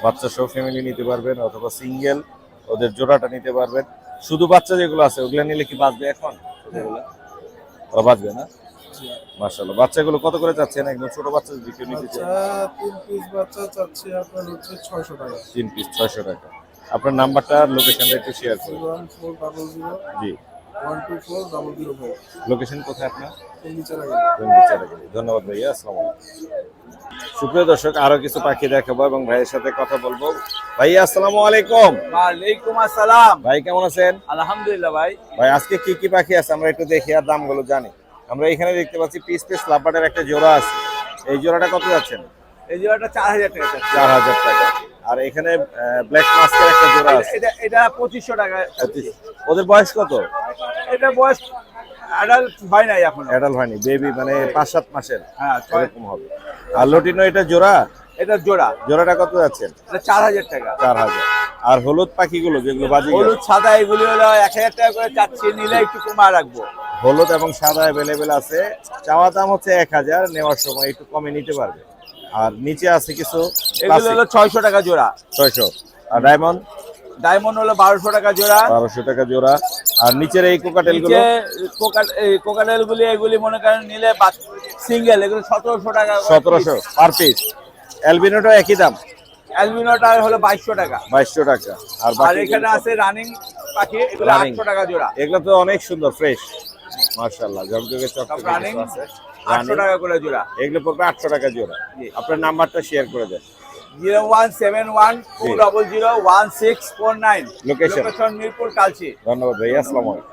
বাচ্চা সহ ফ্যামিলি নিতে পারবেন অথবা সিঙ্গেল ওদের জোড়াটা নিতে পারবেন। শুধু বাচ্চা যেগুলো আছে ওগুলা নিলে কি বাঁচবে এখন? ছোটগুলো ওরা বাঁচবে না? জি। মাশাআল্লাহ। বাচ্চাগুলো কত করে চাচ্ছেন? একদম ছোট বাচ্চা যদি কেউ নিতে চায়? বাচ্চা 3 পিস বাচ্চা চাচ্ছি আপনার হচ্ছে 600 টাকা। 3 পিস 600 টাকা। আপনার নাম্বারটা আর লোকেশনটা একটু শেয়ার করুন। 01400 জি। 124004। লোকেশন কোথায় আপনার? টঙ্গী চেরাগালি। ধন্যবাদ ভাইয়া, আসসালামু আলাইকুম। সুপ্রিয় দর্শক, আরো কিছু পাখি দেখাবো এবং ভাইয়ের সাথে কথা বলবো। ভাইয়া আসসালামু আলাইকুম। ওয়ালাইকুম আসসালাম। ভাই কেমন আছেন? আলহামদুলিল্লাহ ভাই। ভাই আজকে কি কি পাখি আছে আমরা একটু দেখি আর দামগুলো জানি। আমরা এখানে দেখতে পাচ্ছি পিস লাভবার্ডের একটা জোড়া আছে, এই জোড়াটা কত যাচ্ছেন? এই জোড়াটা 4000 টাকা চাচ্ছি। 4000 টাকা। আর এখানে ব্ল্যাক মাস্কের একটা জোড়া আছে, এটা 2500 টাকা চাচ্ছি। ওদের বয়স কত? এটা বয়স অ্যাডাল্ট হয় নাই এখন। অ্যাডাল্ট হয়নি, বেবি মানে 5-7 মাসের হ্যাঁ, এরকম হবে। আর লটিনো এটা জোড়া, এটা জোড়া, জোড়াটা কত যাচ্ছেন? এটা 4000 টাকা। 4000। আর হলুদ পাখিগুলো যেগুলো বাজিগার, হলুদ সাদা এগুলি হলো 1000 টাকা করে চাচ্ছি, নিলে একটু কমা রাখবো। হলুদ এবং সাদা অ্যাভেলেবেল আছে। চাওয়া দাম হচ্ছে 1000, নেওয়ার সময় একটু কমে নিতে পারবে। আর নিচে আছে কিছু এগুলো হলো 600 টাকা জোড়া। 600। আর ডায়মন্ড? ডায়মন্ড হলো 1200 টাকা জোড়া। 1200 টাকা জোড়া। আর নিচের এই কোকাটেল গুলো? কোকাটেল গুলি এগুলি মনে করেন নিলে সিঙ্গেল এগুলো 1700 টাকা। 1700 পার পিস। অ্যালবিনোটা একই দাম? অ্যালবিনোটা হলো 2200 টাকা। 2200 টাকা। আর আর এখানে আছে রানিং পাখি, এগুলো 800 টাকা জোড়া। এগুলো তো অনেক সুন্দর ফ্রেশ মাশাআল্লাহ, জমজমে চকচকে রানিং আছে। 800 টাকা করে জোড়া। এগুলো পড়বে 800 টাকা জোড়া। আপনার নাম্বারটা শেয়ার করে দেন। 01712001649। লোকেশন মিরপুর কালচি। ধন্যবাদ ভাই, আসসালামু আলাইকুম।